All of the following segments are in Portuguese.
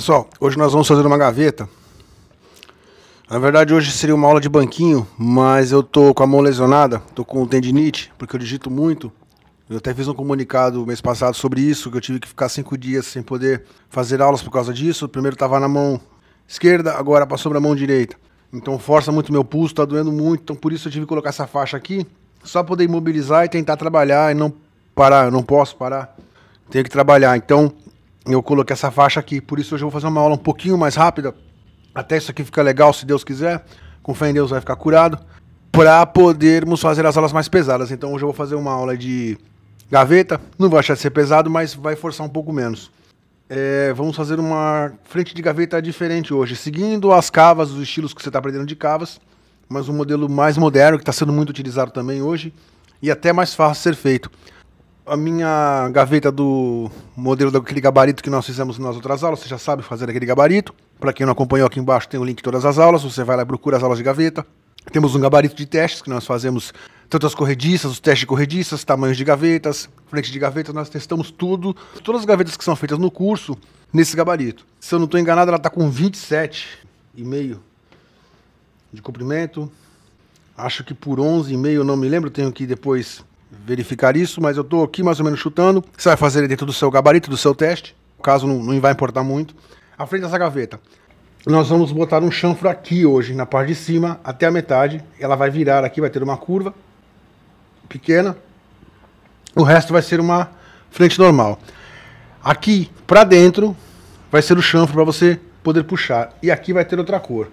Pessoal, hoje nós vamos fazer uma gaveta. Na verdade hoje seria uma aula de banquinho, mas eu tô com a mão lesionada, tô com tendinite, porque eu digito muito. Eu até fiz um comunicado mês passado sobre isso, que eu tive que ficar 5 dias sem poder fazer aulas por causa disso. Primeiro estava na mão esquerda, agora passou para a mão direita. Então força muito meu pulso, tá doendo muito, então por isso eu tive que colocar essa faixa aqui, só poder imobilizar e tentar trabalhar e não parar, eu não posso parar, tenho que trabalhar. Então eu coloquei essa faixa aqui, por isso hoje eu vou fazer uma aula um pouquinho mais rápida, até isso aqui ficar legal, se Deus quiser, com fé em Deus vai ficar curado, para podermos fazer as aulas mais pesadas. Então hoje eu vou fazer uma aula de gaveta, não vai achar de ser pesado, mas vai forçar um pouco menos. Vamos fazer uma frente de gaveta diferente hoje, seguindo as cavas, os estilos que você está aprendendo de cavas, mas um modelo mais moderno, que está sendo muito utilizado também hoje, e até mais fácil de ser feito. A minha gaveta do modelo daquele gabarito que nós fizemos nas outras aulas, você já sabe fazer aquele gabarito. Para quem não acompanhou, aqui embaixo tem o link de todas as aulas, você vai lá e procura as aulas de gaveta. Temos um gabarito de testes, que nós fazemos tanto as corrediças, os testes de corrediças, tamanhos de gavetas, frente de gavetas, nós testamos tudo, todas as gavetas que são feitas no curso, nesse gabarito. Se eu não estou enganado, ela está com 27,5 de comprimento, acho que por 11,5, não me lembro, tenho que depois verificar isso, mas eu estou aqui mais ou menos chutando. Você vai fazer dentro do seu gabarito, do seu teste, no caso não vai importar muito. À frente dessa gaveta, nós vamos botar um chanfro aqui hoje, na parte de cima, até a metade. Ela vai virar aqui, vai ter uma curva pequena. O resto vai ser uma frente normal. Aqui para dentro vai ser o chanfro para você poder puxar. E aqui vai ter outra cor.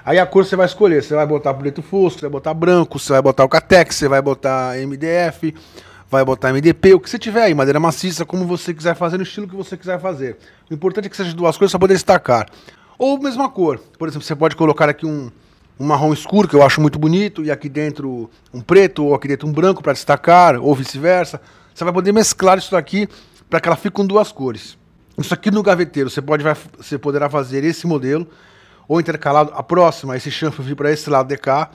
Aí a cor você vai escolher. Você vai botar preto fosco, você vai botar branco, você vai botar o Catex, você vai botar MDF, vai botar MDP, o que você tiver aí, madeira maciça, como você quiser fazer, no estilo que você quiser fazer. O importante é que seja duas cores para poder destacar. Ou mesma cor. Por exemplo, você pode colocar aqui um marrom escuro, que eu acho muito bonito, e aqui dentro um preto, ou aqui dentro um branco para destacar, ou vice-versa. Você vai poder mesclar isso aqui para que ela fique com duas cores. Isso aqui no gaveteiro, você poderá fazer esse modelo, ou intercalado, a próxima, esse chanfro vir para esse lado de cá,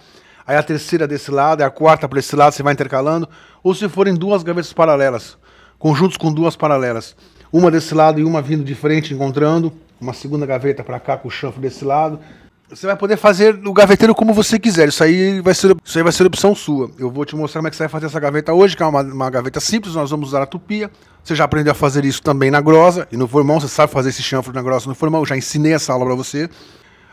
aí a terceira desse lado, a quarta para esse lado, você vai intercalando, ou se forem duas gavetas paralelas, conjuntos com duas paralelas, uma desse lado e uma vindo de frente, encontrando, uma segunda gaveta para cá com o chanfro desse lado. Você vai poder fazer o gaveteiro como você quiser, isso aí vai ser opção sua. Eu vou te mostrar como é que você vai fazer essa gaveta hoje, que é uma gaveta simples, nós vamos usar a tupia. Você já aprendeu a fazer isso também na grosa e no formão, você sabe fazer esse chanfro na grosa e no formão, eu já ensinei essa aula para você.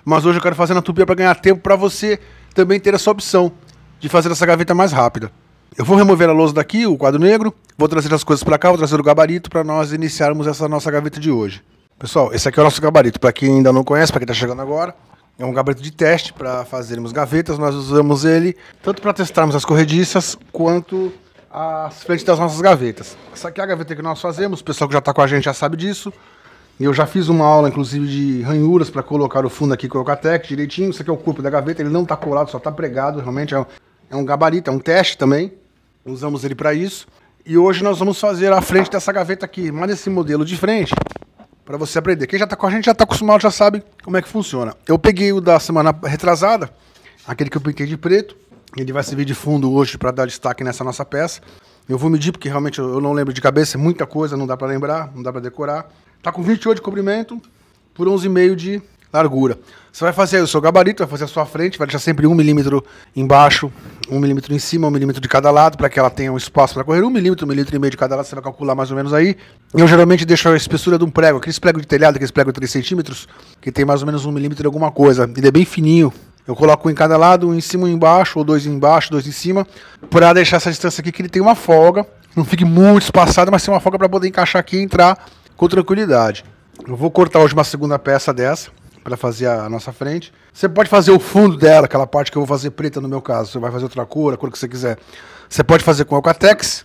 Mas hoje eu quero fazer na tupia para ganhar tempo, para você também ter essa opção de fazer essa gaveta mais rápida. Eu vou remover a lousa daqui, o quadro negro, vou trazer as coisas para cá, vou trazer o gabarito para nós iniciarmos essa nossa gaveta de hoje. Pessoal, esse aqui é o nosso gabarito, para quem ainda não conhece, para quem está chegando agora, é um gabarito de teste para fazermos gavetas. Nós usamos ele tanto para testarmos as corrediças, quanto as frentes das nossas gavetas. Essa aqui é a gaveta que nós fazemos, o pessoal que já está com a gente já sabe disso. Eu já fiz uma aula, inclusive, de ranhuras para colocar o fundo aqui com o Catex direitinho. Isso aqui é o corpo da gaveta, ele não está colado, só está pregado. Realmente é um gabarito, é um teste também. Usamos ele para isso. E hoje nós vamos fazer a frente dessa gaveta aqui, mas esse modelo de frente, para você aprender. Quem já está com a gente já está acostumado, já sabe como é que funciona. Eu peguei o da semana retrasada, aquele que eu pintei de preto. Ele vai servir de fundo hoje para dar destaque nessa nossa peça. Eu vou medir porque realmente eu não lembro de cabeça, é muita coisa, não dá para lembrar, não dá para decorar. Tá com 28 de comprimento por 11,5 de largura. Você vai fazer o seu gabarito, vai fazer a sua frente, vai deixar sempre 1 milímetro embaixo, 1 milímetro em cima, 1 milímetro de cada lado, para que ela tenha um espaço para correr. 1 milímetro, 1,5 milímetro de cada lado, você vai calcular mais ou menos aí. Eu geralmente deixo a espessura de um prego, aqueles pregos de telhado, aqueles pregos de 3 centímetros, que tem mais ou menos 1 milímetro de alguma coisa. Ele é bem fininho. Eu coloco um em cada lado, um em cima e um embaixo, ou 2 embaixo, 2 em cima, para deixar essa distância aqui que ele tem uma folga. Não fique muito espaçado, mas tem uma folga para poder encaixar aqui e entrar com tranquilidade. Eu vou cortar hoje uma segunda peça dessa para fazer a nossa frente. Você pode fazer o fundo dela, aquela parte que eu vou fazer preta no meu caso. Você vai fazer outra cor, a cor que você quiser. Você pode fazer com Eucatex.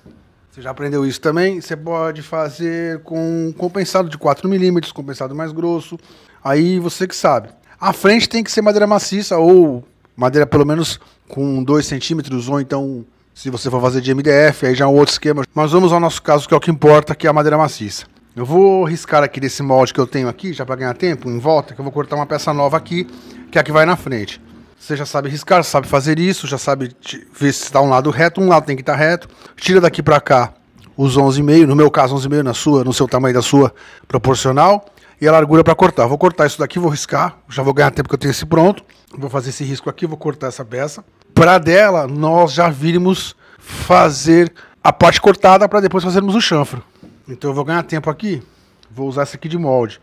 Você já aprendeu isso também. Você pode fazer com compensado de 4 milímetros, compensado mais grosso. Aí você que sabe. A frente tem que ser madeira maciça ou madeira pelo menos com 2 centímetros, ou então, se você for fazer de MDF, aí já é um outro esquema. Mas vamos ao nosso caso, que é o que importa, que é a madeira maciça. Eu vou riscar aqui desse molde que eu tenho aqui, já para ganhar tempo, em volta, que eu vou cortar uma peça nova aqui, que é a que vai na frente. Você já sabe riscar, sabe fazer isso, já sabe ver se está um lado reto, um lado tem que estar reto. Tira daqui para cá os 11,5, no meu caso 11,5, no seu tamanho da sua proporcional. e a largura para cortar. Vou cortar isso daqui, vou riscar, já vou ganhar tempo que eu tenho esse pronto. Vou fazer esse risco aqui, vou cortar essa peça. Para dela, nós já viremos fazer a parte cortada para depois fazermos o chanfro. Então eu vou ganhar tempo aqui, vou usar essa aqui de molde.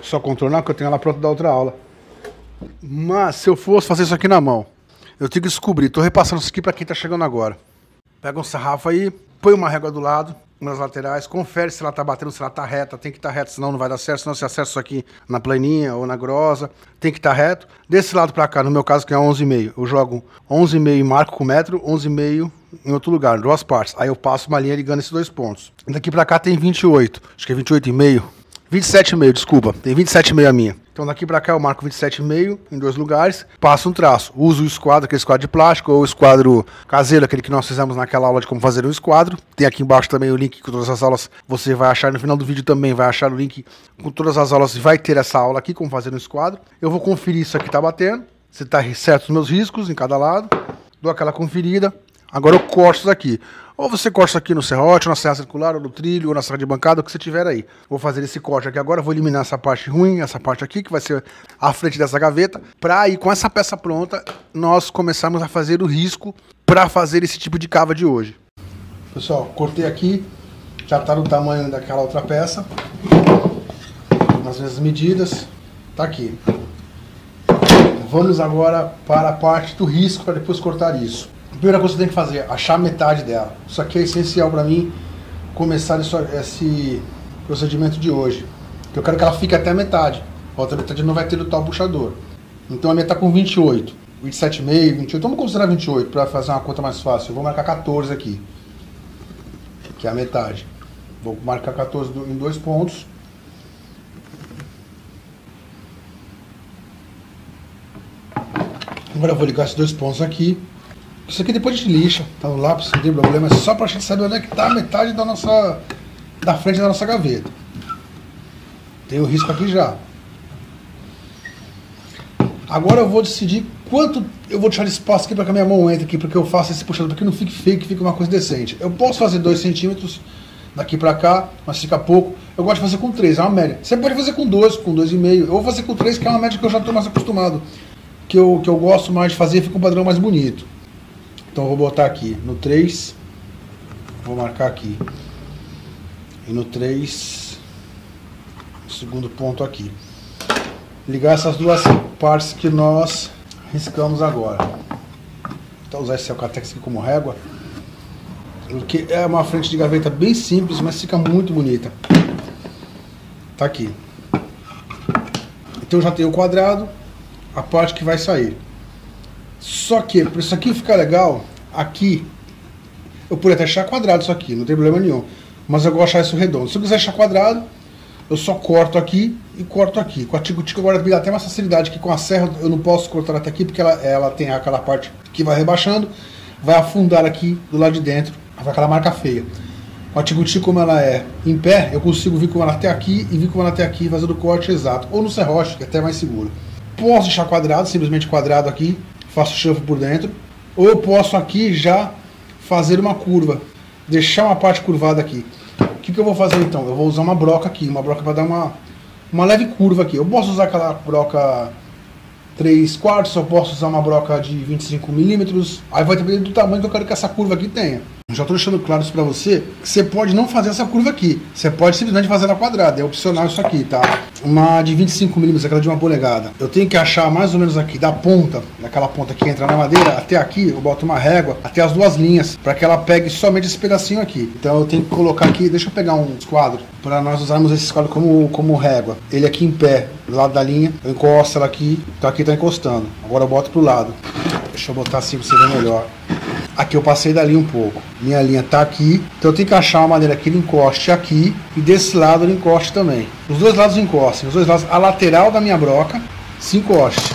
Só contornar que eu tenho ela pronta da outra aula. Mas se eu fosse fazer isso aqui na mão, eu tenho que descobrir, tô repassando isso aqui para quem tá chegando agora. Pega um sarrafo aí, põe uma régua do lado, nas laterais, confere se ela tá batendo, se ela tá reta, tem que estar reta, senão não vai dar certo, senão você acerta isso aqui na planinha ou na grosa, tem que estar reto. Desse lado pra cá, no meu caso que é 11,5, eu jogo 11,5 e marco com metro, 11,5 em outro lugar, em duas partes. Aí eu passo uma linha ligando esses dois pontos. Daqui pra cá tem 28, acho que é 28,5, 27,5, desculpa, tem 27,5 a minha. Então daqui pra cá eu marco 27,5 em dois lugares, passo um traço, uso o esquadro, aquele esquadro de plástico, ou o esquadro caseiro, aquele que nós fizemos naquela aula de como fazer um esquadro. Tem aqui embaixo também o link com todas as aulas, você vai achar no final do vídeo também, vai achar o link com todas as aulas, vai ter essa aula aqui, como fazer um esquadro. Eu vou conferir isso aqui tá batendo, se tá certo os meus riscos em cada lado, dou aquela conferida, agora eu corto isso aqui. Ou você corta isso aqui no serrote, ou na serra circular, ou no trilho, ou na serra de bancada, o que você tiver aí. Vou fazer esse corte aqui agora, vou eliminar essa parte ruim, essa parte aqui, que vai ser a frente dessa gaveta, para aí com essa peça pronta, nós começarmos a fazer o risco para fazer esse tipo de cava de hoje. Pessoal, cortei aqui, já está no tamanho daquela outra peça, nas mesmas medidas, tá aqui. Vamos agora para a parte do risco, para depois cortar isso. A primeira coisa que você tem que fazer é achar a metade dela. Isso aqui é essencial para mim começar esse procedimento de hoje. Eu quero que ela fique até a metade. A outra metade não vai ter o tal puxador. Então a minha está com 28, 27,5, 28. Vamos considerar 28 para fazer uma conta mais fácil. Eu vou marcar 14 aqui, que é a metade. Vou marcar 14 em dois pontos. Agora eu vou ligar esses dois pontos aqui. Isso aqui depois a gente lixa, tá no lápis, não tem problema, é só pra gente saber onde é que tá a metade da frente da nossa gaveta. Tem o risco aqui já. Agora eu vou decidir quanto eu vou deixar de espaço aqui para que a minha mão entre aqui, porque eu faço esse puxador para que não fique feio, que fique uma coisa decente. Eu posso fazer 2 centímetros daqui para cá, mas fica pouco. Eu gosto de fazer com 3, é uma média. Você pode fazer com 2, com 2,5. Eu vou fazer com 3, que é uma média que eu já estou mais acostumado. Que eu gosto mais de fazer, fica um padrão mais bonito. Então eu vou botar aqui no 3, vou marcar aqui, e no 3, o segundo ponto aqui. Ligar essas duas partes que nós riscamos agora. Então usar esse Alcatex aqui como régua, porque é uma frente de gaveta bem simples, mas fica muito bonita. Tá aqui. Então eu já tenho o quadrado, a parte que vai sair. Só que, para isso aqui ficar legal, aqui, eu poderia até achar quadrado isso aqui, não tem problema nenhum. Mas eu gosto de achar isso redondo. Se eu quiser achar quadrado, eu só corto aqui e corto aqui. Com a tico-tico agora me dá até uma facilidade, que com a serra eu não posso cortar até aqui, porque ela tem aquela parte que vai rebaixando, vai afundar aqui do lado de dentro, vai aquela marca feia. Com a tico-tico, como ela é em pé, eu consigo vir com ela até aqui e vir com ela até aqui, fazendo o corte exato. Ou no serrote, que é até mais seguro. Posso deixar quadrado, simplesmente quadrado aqui, faço chanfro por dentro, ou eu posso aqui já fazer uma curva, deixar uma parte curvada aqui. O que eu vou fazer então? Eu vou usar uma broca aqui, uma broca para dar uma leve curva aqui. Eu posso usar aquela broca 3/4, eu posso usar uma broca de 25 milímetros, aí vai depender do tamanho que eu quero que essa curva aqui tenha. Já estou deixando claro isso para você, que você pode não fazer essa curva aqui, você pode simplesmente fazer ela quadrada, é opcional isso aqui, tá? Uma de 25 milímetros, aquela de 1 polegada. Eu tenho que achar mais ou menos aqui, da ponta, daquela ponta que entra na madeira, até aqui, eu boto uma régua, até as duas linhas, para que ela pegue somente esse pedacinho aqui. Então eu tenho que colocar aqui, deixa eu pegar um esquadro, para nós usarmos esse esquadro como régua. Ele aqui em pé, do lado da linha, eu encosto ela aqui, então aqui tá encostando. Agora eu boto pro lado. Deixa eu botar assim para você ver melhor. Aqui eu passei dali um pouco. Minha linha tá aqui, então eu tenho que achar uma maneira que ele encoste aqui e desse lado ele encoste também. Os dois lados encostem, os dois lados, a lateral da minha broca se encoste.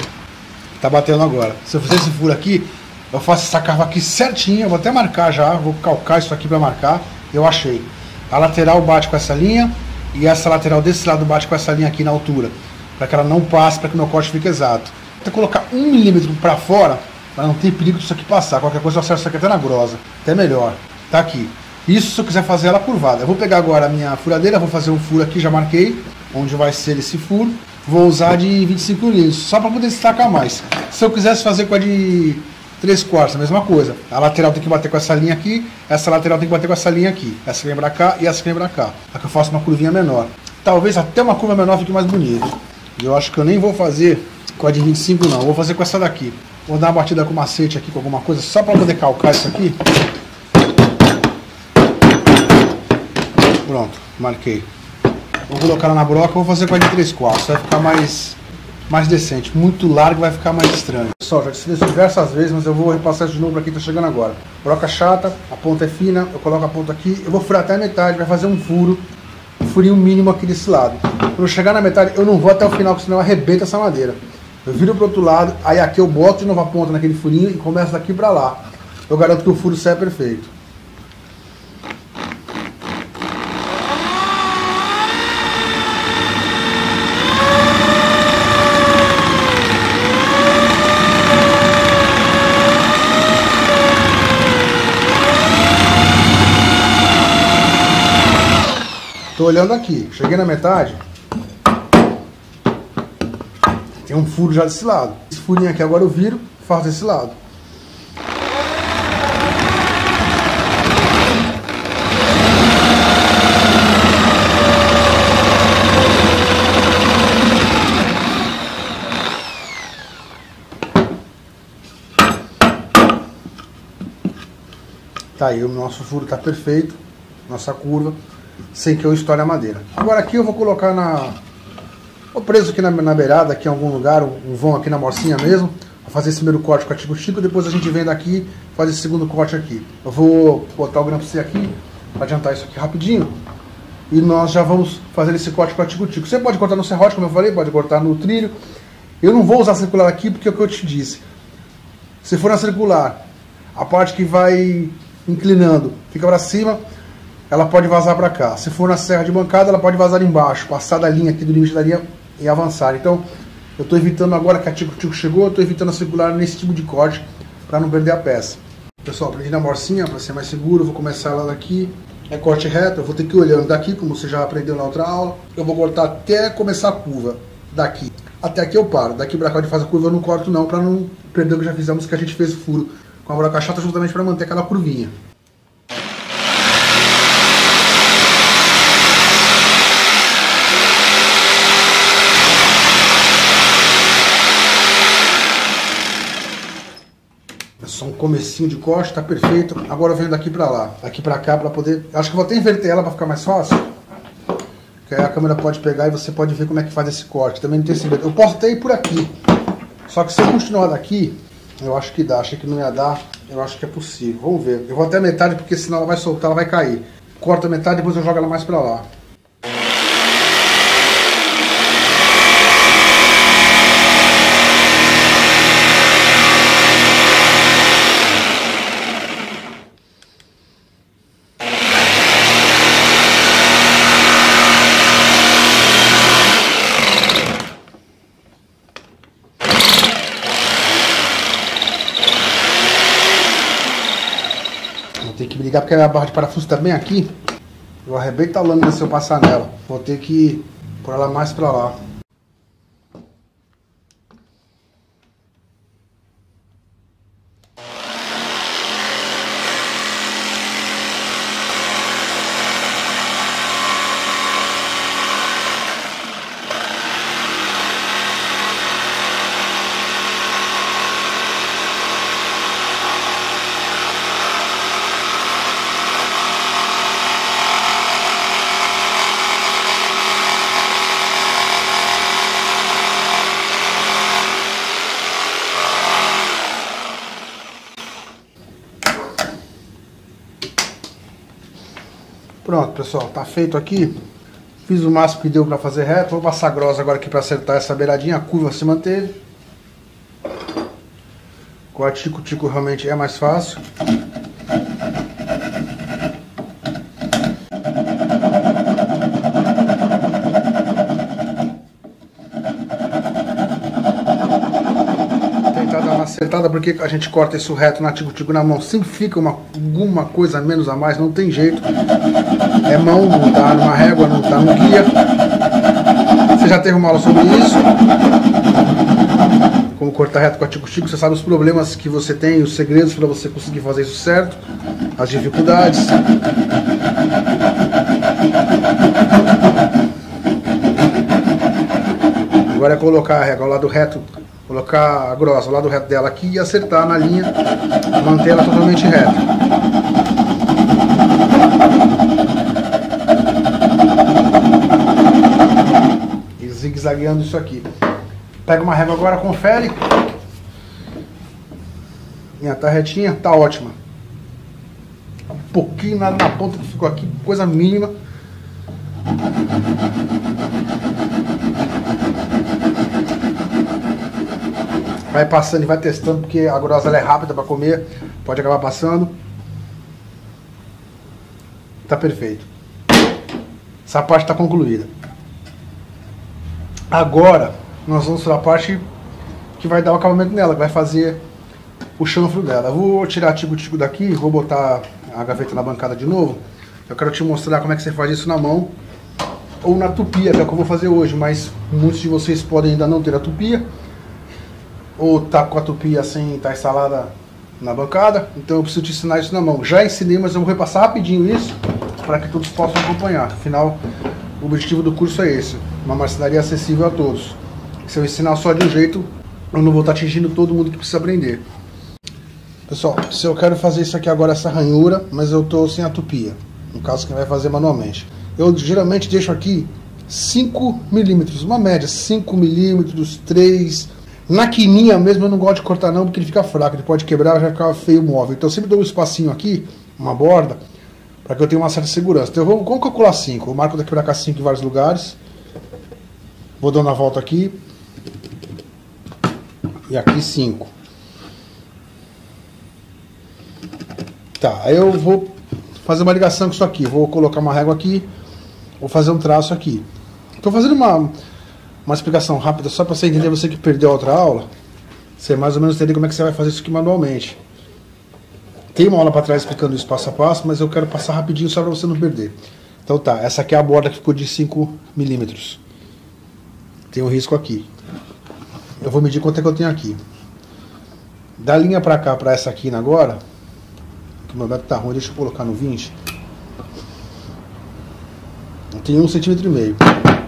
Tá batendo agora. Se eu fizer esse furo aqui, eu faço essa cava aqui certinho, eu vou até marcar já, vou calcar isso aqui para marcar. Eu achei. A lateral bate com essa linha e essa lateral desse lado bate com essa linha aqui na altura, para que ela não passe, para que o meu corte fique exato. Vou colocar 1 milímetro para fora, para não ter perigo disso aqui passar. Qualquer coisa eu acerto isso aqui até na grosa, até melhor. Tá aqui. Isso se eu quiser fazer ela curvada. Eu vou pegar agora a minha furadeira, vou fazer um furo aqui, já marquei. onde vai ser esse furo. Vou usar de 25 milímetros, só para poder destacar mais. Se eu quisesse fazer com a de 3/4, a mesma coisa. A lateral tem que bater com essa linha aqui, essa lateral tem que bater com essa linha aqui. Essa que vem pra cá e essa que vem pra cá. Para que eu faça uma curvinha menor. Talvez até uma curva menor fique mais bonita. Eu acho que eu nem vou fazer com a de 25 não, eu vou fazer com essa daqui. Vou dar uma batida com macete aqui, com alguma coisa, só para poder calcar isso aqui. Pronto, marquei. Vou colocar ela na broca, vou fazer com a de 3/4, vai ficar mais decente. Muito largo vai ficar mais estranho. Pessoal, já disse isso diversas vezes, mas eu vou repassar isso de novo para quem está chegando agora. Broca chata, a ponta é fina, eu coloco a ponta aqui, eu vou furar até a metade, vai fazer um furo, um furinho mínimo aqui desse lado. Quando eu chegar na metade, eu não vou até o final, porque senão arrebenta essa madeira. Eu viro pro outro lado, aí aqui eu boto de novo a ponta naquele furinho e começo daqui para lá. Eu garanto que o furo sai perfeito. Tô olhando aqui, cheguei na metade, tem um furo já desse lado. Esse furinho aqui agora eu viro, faço desse lado. Tá aí, o nosso furo tá perfeito, nossa curva, sem que eu estoure a madeira. Agora aqui eu vou colocar o preso aqui na beirada, aqui em algum lugar, um vão aqui na morcinha mesmo, vou fazer esse primeiro corte com a tico-tico, depois a gente vem daqui, faz esse segundo corte aqui. Eu vou botar o grampo C aqui, para adiantar isso aqui rapidinho, e nós já vamos fazer esse corte com a tico-tico. Você pode cortar no serrote, como eu falei, pode cortar no trilho. Eu não vou usar circular aqui, porque é o que eu te disse. Se for na circular, a parte que vai inclinando fica para cima, ela pode vazar para cá. Se for na serra de bancada, ela pode vazar embaixo, passar da linha aqui do limite da linha e avançar. Então, eu estou evitando agora que a tico-tico chegou, eu estou evitando a circular nesse tipo de corte para não perder a peça. Pessoal, prendi na morcinha para ser mais seguro, eu vou começar ela daqui. É corte reto, eu vou ter que ir olhando daqui, como você já aprendeu na outra aula. Eu vou cortar até começar a curva, daqui. Até aqui eu paro. Daqui para cá onde faz a curva eu não corto não, para não perder o que já fizemos, que a gente fez o furo com a broca chata justamente para manter aquela curvinha. É só um comecinho de corte, tá perfeito. Agora eu venho daqui pra lá, daqui pra cá, pra poder... Acho que eu vou até inverter ela pra ficar mais fácil. Que aí a câmera pode pegar e você pode ver como é que faz esse corte. Também não tem segredo. Eu posso até ir por aqui. Só que se eu continuar daqui, eu acho que dá. Achei que não ia dar, eu acho que é possível. Vamos ver. Eu vou até a metade, porque senão ela vai soltar, ela vai cair. Corto a metade, depois eu jogo ela mais pra lá. Tem que brigar porque a minha barra de parafuso tá bem aqui. Eu arrebento a lâmina se eu passar nela. Vou ter que pôr ela mais pra lá. Pronto, pessoal, tá feito aqui. Fiz o máximo que deu pra fazer reto. Vou passar grossa agora aqui pra acertar essa beiradinha. A curva se manteve. Com a tico-tico realmente é mais fácil. Tentar dar uma acertada, porque a gente corta isso reto na tico-tico na mão. Sempre fica alguma coisa a menos a mais, não tem jeito. É mão, não tá numa régua, não tá no guia. Você já teve uma aula sobre isso, como cortar reto com a Tico-Tico, você sabe os problemas que você tem, os segredos para você conseguir fazer isso certo, as dificuldades. Agora é colocar a régua ao lado reto, colocar a grossa ao lado reto dela aqui e acertar na linha, manter ela totalmente reta. E zigue-zagueando isso aqui. Pega uma régua agora, confere. Tá retinha, tá ótima. Um pouquinho na ponta que ficou aqui, coisa mínima. Vai passando e vai testando, porque a grossa ela é rápida para comer, pode acabar passando. Tá perfeito. Essa parte está concluída. Agora nós vamos para a parte que vai dar o acabamento nela, que vai fazer o chanfro dela. Eu vou tirar a Tico-Tico daqui, vou botar a gaveta na bancada de novo. Eu quero te mostrar como é que você faz isso na mão ou na tupia, que é o que eu vou fazer hoje, mas muitos de vocês podem ainda não ter a tupia, ou tá com a tupia assim, tá instalada na bancada, então eu preciso te ensinar isso na mão. Já ensinei, mas eu vou repassar rapidinho isso, para que todos possam acompanhar. Afinal, o objetivo do curso é esse, uma marcenaria acessível a todos. Se eu ensinar só de um jeito, eu não vou estar atingindo todo mundo que precisa aprender. Pessoal, se eu quero fazer isso aqui agora, essa ranhura, mas eu tô sem a tupia, no caso quem vai fazer manualmente, eu geralmente deixo aqui 5 milímetros, uma média, 5 milímetros, 3. Na quininha mesmo eu não gosto de cortar não, porque ele fica fraco, ele pode quebrar, já fica feio o móvel. Então eu sempre dou um espacinho aqui, uma borda, para que eu tenha uma certa segurança. Então vamos calcular 5, eu marco daqui para cá 5 em vários lugares. Vou dando a volta aqui. E aqui 5. Tá, aí eu vou fazer uma ligação com isso aqui. Vou colocar uma régua aqui, vou fazer um traço aqui. Estou fazendo uma explicação rápida só para você entender, você que perdeu a outra aula, você mais ou menos entender como é que você vai fazer isso aqui manualmente. Tem uma aula para trás explicando isso passo a passo, mas eu quero passar rapidinho só para você não perder. Então tá, essa aqui é a borda que ficou de 5 milímetros. Tem um risco aqui. Eu vou medir quanto é que eu tenho aqui. Da linha para cá, para essa aqui agora, que o meu metro tá ruim, deixa eu colocar no 20. Eu tenho 1,5 cm.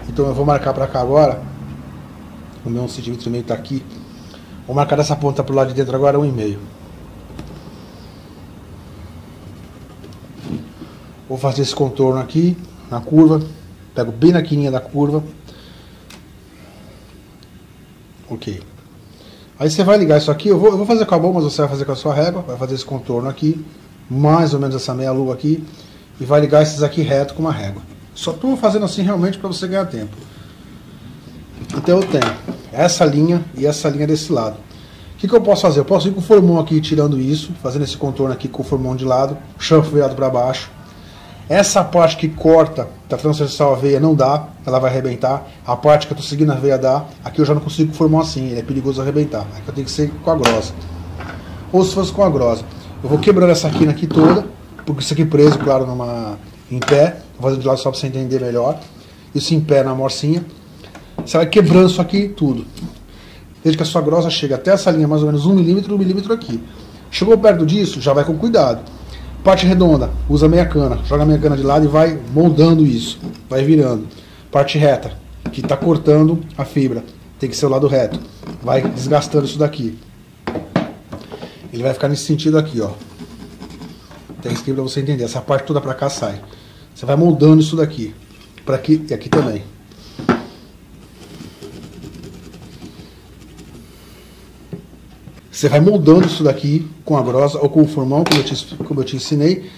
Então eu vou marcar para cá agora. O meu 1,5 cm tá aqui. Vou marcar dessa ponta pro lado de dentro agora 1,5. Vou fazer esse contorno aqui na curva. Pego bem na quininha da curva. Ok. Aí você vai ligar isso aqui. Eu vou fazer com a mão, mas você vai fazer com a sua régua. Vai fazer esse contorno aqui. Mais ou menos essa meia lua aqui. E vai ligar esses aqui reto com uma régua. Só estou fazendo assim realmente para você ganhar tempo. Então eu tenho essa linha e essa linha desse lado. O que eu posso fazer? Eu posso ir com o formão aqui tirando isso, fazendo esse contorno aqui com o formão de lado, chanfro virado para baixo. Essa parte que corta da transversal a veia não dá, ela vai arrebentar. A parte que eu estou seguindo a veia dá. Aqui eu já não consigo formar assim, ele é perigoso arrebentar. Aqui eu tenho que ser com a grossa. Ou se fosse com a grossa. Eu vou quebrando essa quina aqui toda, porque isso aqui preso, claro, em pé. Vou fazer de lado só para você entender melhor. Isso em pé na morcinha. Você vai quebrando isso aqui tudo. Desde que a sua grossa chega até essa linha, mais ou menos 1 milímetro aqui. Chegou perto disso, já vai com cuidado. Parte redonda, usa meia cana. Joga a meia cana de lado e vai moldando isso. Vai virando. Parte reta, que está cortando a fibra. Tem que ser o lado reto. Vai desgastando isso daqui. Ele vai ficar nesse sentido aqui, ó. Tem que escrever para você entender. Essa parte toda para cá sai. Você vai moldando isso daqui. Para aqui e aqui também. Você vai moldando isso daqui com a grossa ou com o formão, como eu te ensinei,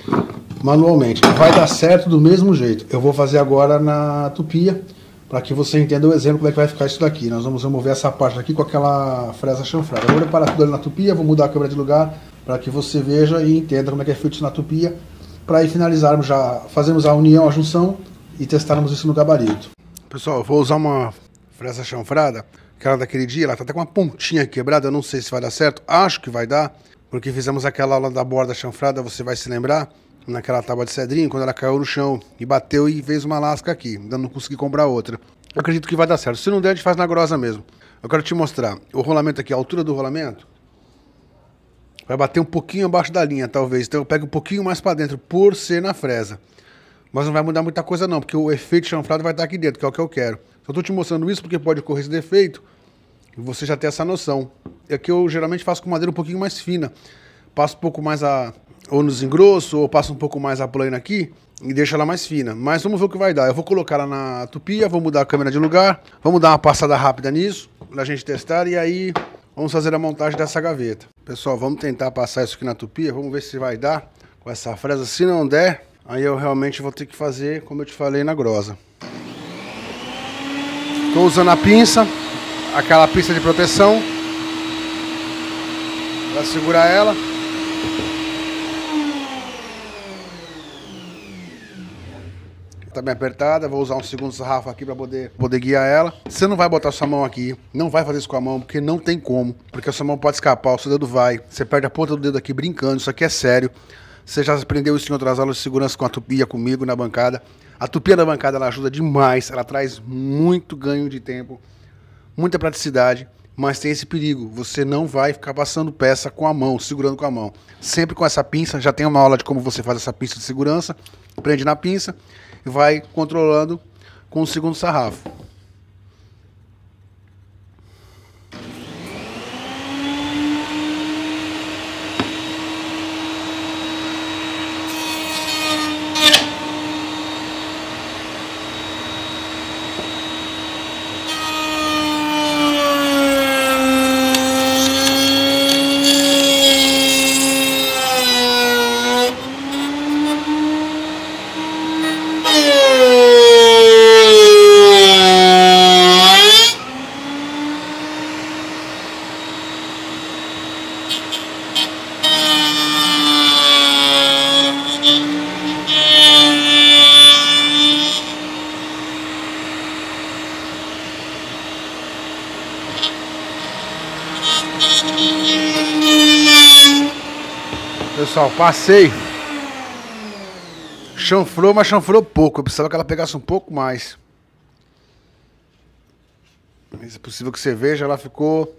manualmente. Vai dar certo do mesmo jeito. Eu vou fazer agora na tupia, para que você entenda o exemplo como é que vai ficar isso daqui. Nós vamos remover essa parte aqui com aquela fresa chanfrada. Eu vou preparar tudo ali na tupia, vou mudar a câmera de lugar, para que você veja e entenda como é que é feito isso na tupia, para aí finalizarmos já, fazemos a união, a junção e testarmos isso no gabarito. Pessoal, eu vou usar uma fresa chanfrada, aquela daquele dia, ela tá até com uma pontinha quebrada, eu não sei se vai dar certo, acho que vai dar, porque fizemos aquela aula da borda chanfrada, você vai se lembrar, naquela tábua de cedrinho, quando ela caiu no chão e bateu e fez uma lasca aqui, ainda não consegui comprar outra. Eu acredito que vai dar certo. Se não der, a gente faz na grossa mesmo. Eu quero te mostrar o rolamento aqui, a altura do rolamento. Vai bater um pouquinho abaixo da linha, talvez. Então eu pego um pouquinho mais para dentro, por ser na fresa. Mas não vai mudar muita coisa não, porque o efeito chanfrado vai estar aqui dentro, que é o que eu quero. Só estou te mostrando isso porque pode ocorrer esse defeito e você já tem essa noção. É que eu geralmente faço com madeira um pouquinho mais fina. Passo um pouco mais ou no desengrosso, ou passo um pouco mais a plana aqui e deixo ela mais fina. Mas vamos ver o que vai dar. Eu vou colocar ela na tupia, vou mudar a câmera de lugar, vamos dar uma passada rápida nisso, pra gente testar e aí vamos fazer a montagem dessa gaveta. Pessoal, vamos tentar passar isso aqui na tupia, vamos ver se vai dar com essa fresa. Se não der, aí eu realmente vou ter que fazer, como eu te falei, na grossa. Estou usando a pinça, aquela pinça de proteção, para segurar ela. Tá bem apertada, vou usar um segundo sarrafo aqui para poder guiar ela. Você não vai botar sua mão aqui, não vai fazer isso com a mão, porque não tem como. Porque a sua mão pode escapar, o seu dedo vai. Você perde a ponta do dedo aqui brincando, isso aqui é sério. Você já aprendeu isso em outras aulas de segurança com a tupia comigo na bancada. A tupia da bancada ela ajuda demais, ela traz muito ganho de tempo, muita praticidade, mas tem esse perigo. Você não vai ficar passando peça com a mão, segurando com a mão. Sempre com essa pinça, já tem uma aula de como você faz essa pinça de segurança. Prende na pinça e vai controlando com o segundo sarrafo. Pessoal, passei. Chanfrou, mas chanfrou pouco. Eu precisava que ela pegasse um pouco mais. Mas é possível que você veja, ela ficou...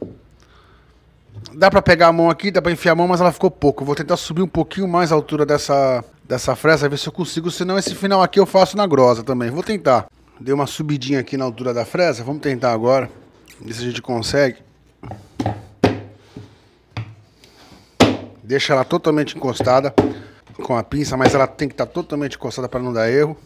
Dá pra pegar a mão aqui, dá pra enfiar a mão, mas ela ficou pouco. Eu vou tentar subir um pouquinho mais a altura dessa fresa, ver se eu consigo. Senão esse final aqui eu faço na grossa também. Vou tentar. Dei uma subidinha aqui na altura da fresa. Vamos tentar agora. Ver se a gente consegue. Deixa ela totalmente encostada com a pinça, mas ela tem que estar totalmente encostada para não dar erro.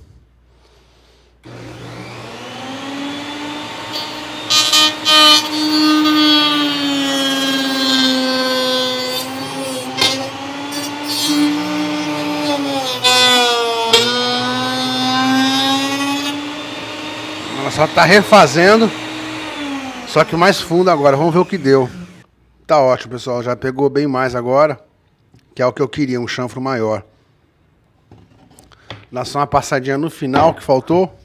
Ela só está refazendo, só que mais fundo agora. Vamos ver o que deu. Tá ótimo, pessoal. Já pegou bem mais agora. Que é o que eu queria, um chanfro maior. Dá só uma passadinha no final que faltou.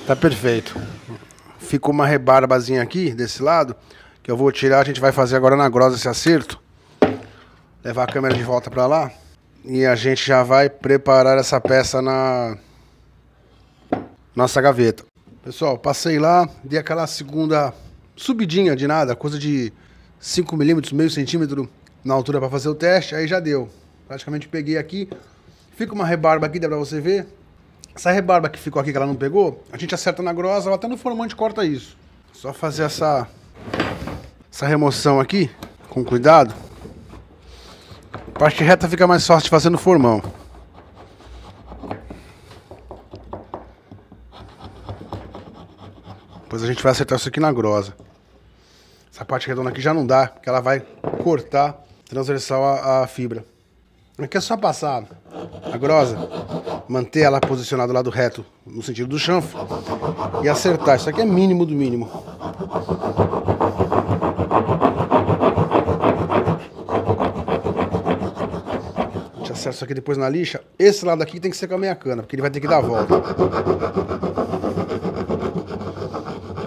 Tá perfeito. Ficou uma rebarbazinha aqui desse lado, que eu vou tirar, a gente vai fazer agora na grossa esse acerto. Levar a câmera de volta para lá. E a gente já vai preparar essa peça na nossa gaveta. Pessoal, passei lá, dei aquela segunda subidinha de nada, coisa de 5 milímetros, meio centímetro na altura para fazer o teste, aí já deu. Praticamente peguei aqui, fica uma rebarba aqui, dá pra você ver. Essa rebarba que ficou aqui que ela não pegou, a gente acerta na grossa, até no formante corta isso. Só fazer essa remoção aqui, com cuidado. A parte reta fica mais fácil de fazer no formão. Depois a gente vai acertar isso aqui na grossa. Essa parte redonda aqui já não dá, porque ela vai cortar transversal a fibra. Aqui é só passar a grossa, manter ela posicionada do lado reto, no sentido do chanfro, e acertar. Isso aqui é mínimo do mínimo. Acerto isso aqui depois na lixa. Esse lado aqui tem que ser com a meia cana, porque ele vai ter que dar a volta.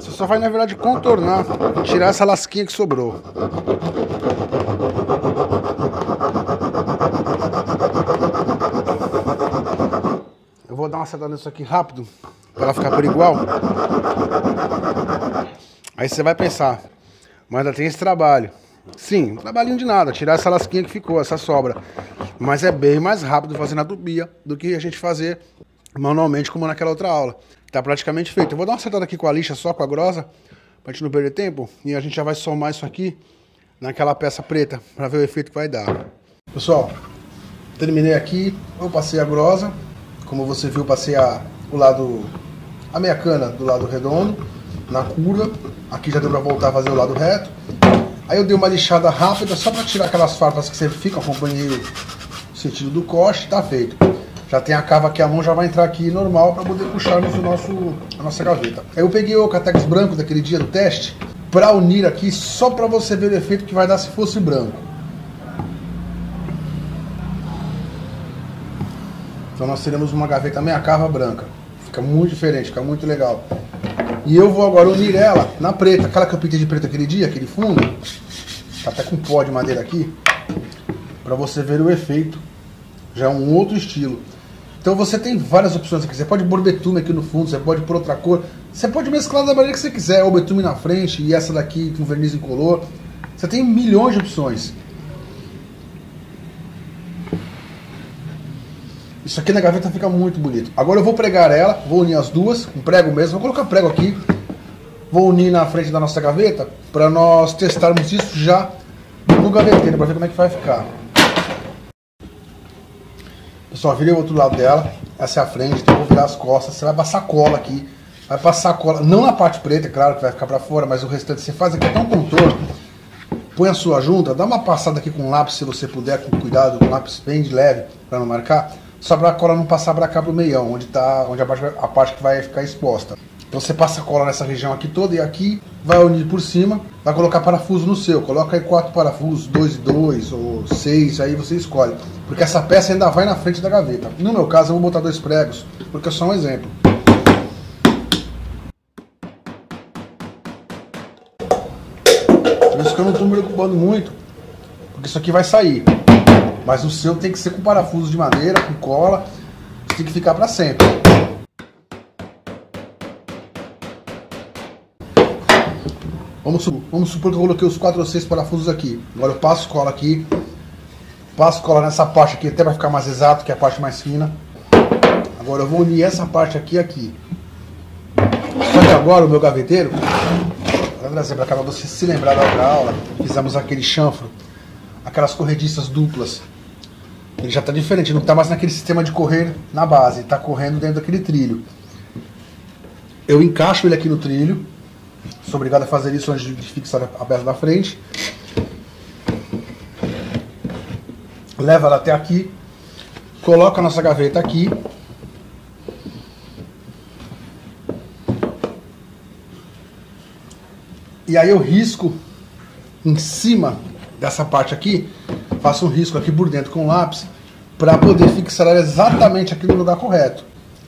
Se só vai, na verdade, contornar e tirar essa lasquinha que sobrou. Eu vou dar uma acertada nisso aqui rápido, para ela ficar por igual. Aí você vai pensar, mas ainda tem esse trabalho. Sim, um trabalhinho de nada, tirar essa lasquinha que ficou, essa sobra. Mas é bem mais rápido fazer na tubia do que a gente fazer manualmente, como naquela outra aula. Tá praticamente feito. Eu vou dar uma acertada aqui com a lixa, só com a grosa, pra gente não perder tempo. E a gente já vai somar isso aqui naquela peça preta, pra ver o efeito que vai dar. Pessoal, terminei aqui, eu passei a grosa. Como você viu, eu passei a meia cana do lado redondo, na curva. Aqui já deu pra voltar a fazer o lado reto. Aí eu dei uma lixada rápida, só pra tirar aquelas farpas que sempre ficam, acompanhei o sentido do corte, tá feito. Já tem a cava aqui, a mão já vai entrar aqui normal para poder puxarmos a nossa gaveta. Aí eu peguei o Catex branco daquele dia do teste para unir aqui, só para você ver o efeito que vai dar se fosse branco. Então nós teremos uma gaveta meia cava branca. Fica muito diferente, fica muito legal. E eu vou agora unir ela na preta, aquela que eu pintei de preto aquele dia, aquele fundo. Tá até com pó de madeira aqui, para você ver o efeito. Já é um outro estilo. Então você tem várias opções aqui. Você pode pôr betume aqui no fundo, você pode pôr outra cor. Você pode mesclar da maneira que você quiser. Ou betume na frente e essa daqui com verniz incolor. Você tem milhões de opções. Isso aqui na gaveta fica muito bonito. Agora eu vou pregar ela, vou unir as duas, com prego mesmo. Vou colocar prego aqui. Vou unir na frente da nossa gaveta para nós testarmos isso já no gaveteiro, para ver como é que vai ficar. Pessoal, virei o outro lado dela. Essa é a frente, então eu vou virar as costas. Você vai passar cola aqui. Vai passar cola, não na parte preta, claro que vai ficar para fora, mas o restante você faz aqui até um contorno. Põe a sua junta, dá uma passada aqui com um lápis, se você puder, com cuidado, com um lápis bem de leve, para não marcar. Só para a cola não passar para cá pro meião, onde a parte que vai ficar exposta. Então você passa a cola nessa região aqui toda e aqui, vai unir por cima, vai colocar parafuso no seu. Coloca aí 4 parafusos, 2 e 2 ou 6, aí você escolhe. Porque essa peça ainda vai na frente da gaveta. No meu caso eu vou botar 2 pregos, porque é só um exemplo. Por isso que eu não estou me preocupando muito, porque isso aqui vai sair. Mas o seu tem que ser com parafuso de madeira, com cola, tem que ficar para sempre. Vamos supor que eu coloquei os 4 ou 6 parafusos aqui. Agora eu passo cola aqui. Passo cola nessa parte aqui, até para ficar mais exato, que é a parte mais fina. Agora eu vou unir essa parte aqui e aqui. Só que agora o meu gaveteiro, vou trazer para cá para você se lembrar da outra aula. Fizemos aquele chanfro, aquelas corrediças duplas. Ele já está diferente, não está mais naquele sistema de correr na base, está correndo dentro daquele trilho. Eu encaixo ele aqui no trilho. Sou obrigado a fazer isso antes de fixar a peça da frente. Leva ela até aqui. Coloca a nossa gaveta aqui. E aí eu risco em cima dessa parte aqui. Faço um risco aqui por dentro com lápis para poder fixar ela exatamente aqui no lugar correto.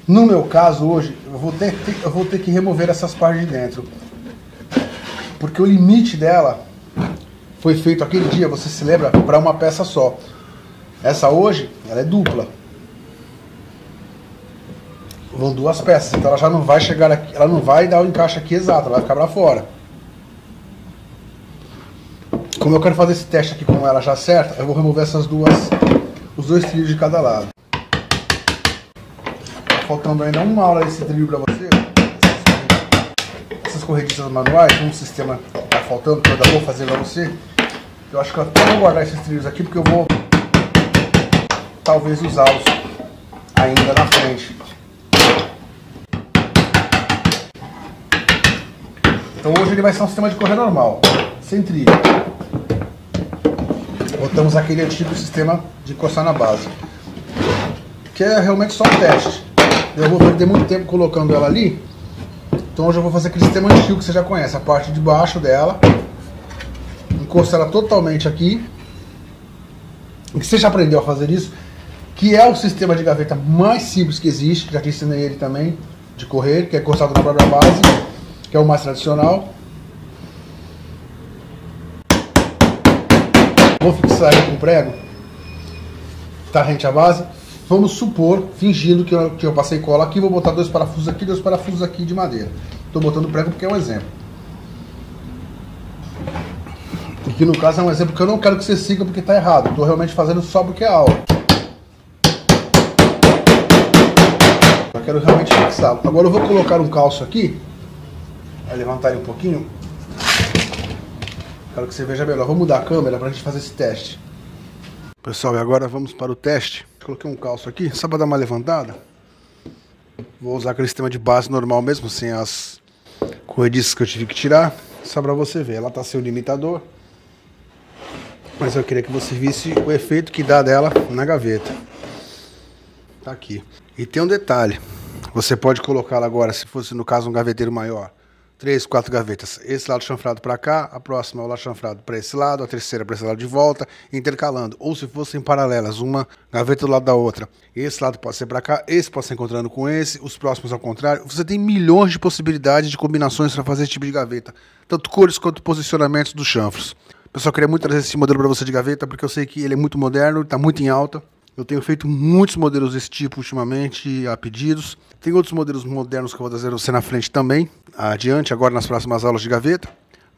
No meu caso hoje, eu vou ter que remover essas partes de dentro. Porque o limite dela foi feito aquele dia, você se lembra, para uma peça só. Essa hoje, ela é dupla. Vão 2 peças, então ela já não vai chegar aqui, ela não vai dar o encaixe aqui exato, ela vai ficar para fora. Como eu quero fazer esse teste aqui com ela já certa, eu vou remover os 2 trilhos de cada lado. Tá faltando ainda uma aula desse trilho para você. Essas corrediças manuais, um sistema que tá faltando, que eu ainda vou fazer para você. Eu acho que eu até vou guardar esses trilhos aqui, porque eu vou talvez usá-los ainda na frente. Então hoje ele vai ser um sistema de correr normal, sem trilho. Botamos aquele antigo sistema de encostar na base, que é realmente só um teste. Eu vou perder muito tempo colocando ela ali. Então hoje eu vou fazer aquele sistema antigo que você já conhece, a parte de baixo dela. Encosto ela totalmente aqui. E você já aprendeu a fazer isso, que é o sistema de gaveta mais simples que existe, já te ensinei ele também, de correr, que é encostado na própria base. que é o mais tradicional. Vou fixar ele com prego, tá, rente à base. Vamos supor, fingindo que eu passei cola aqui, vou botar 2 parafusos aqui de madeira. Estou botando prego porque é um exemplo. Aqui no caso é um exemplo que eu não quero que você siga porque está errado. Estou realmente fazendo só porque é aula. Eu quero realmente fixá-lo. Agora eu vou colocar um calço aqui. Vai levantar ele um pouquinho. Quero que você veja melhor. Vou mudar a câmera para a gente fazer esse teste. Pessoal, e agora vamos para o teste. Coloquei um calço aqui, só para dar uma levantada. Vou usar aquele sistema de base normal mesmo, sem as corrediças que eu tive que tirar. Só para você ver, ela está sem o limitador. Mas eu queria que você visse o efeito que dá dela na gaveta. Tá aqui. E tem um detalhe. Você pode colocá-la agora, se fosse no caso um gaveteiro maior. 3, 4 gavetas. Esse lado chanfrado para cá, a próxima é o lado chanfrado para esse lado, a terceira para esse lado de volta, intercalando. Ou se fossem paralelas, uma gaveta do lado da outra. Esse lado pode ser para cá, esse pode ser encontrando com esse, os próximos ao contrário. Você tem milhões de possibilidades de combinações para fazer esse tipo de gaveta. Tanto cores quanto posicionamentos dos chanfros. Pessoal, eu queria muito trazer esse modelo para você de gaveta, porque eu sei que ele é muito moderno, está muito em alta. Eu tenho feito muitos modelos desse tipo ultimamente, a pedidos. Tem outros modelos modernos que eu vou trazer você na frente também, adiante, agora nas próximas aulas de gaveta.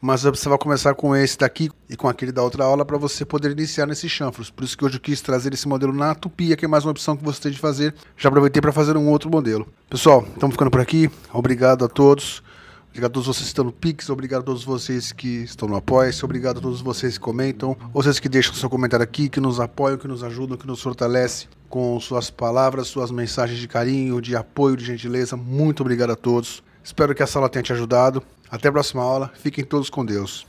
Mas você vai começar com esse daqui e com aquele da outra aula para você poder iniciar nesses chanfros. Por isso que hoje eu quis trazer esse modelo na tupia, que é mais uma opção que você tem de fazer. Já aproveitei para fazer um outro modelo. Pessoal, estamos ficando por aqui. Obrigado a todos. Obrigado a todos vocês que estão no Pix, obrigado a todos vocês que estão no Apoia-se, obrigado a todos vocês que comentam, vocês que deixam seu comentário aqui, que nos apoiam, que nos ajudam, que nos fortalecem com suas palavras, suas mensagens de carinho, de apoio, de gentileza. Muito obrigado a todos. Espero que essa aula tenha te ajudado. Até a próxima aula. Fiquem todos com Deus.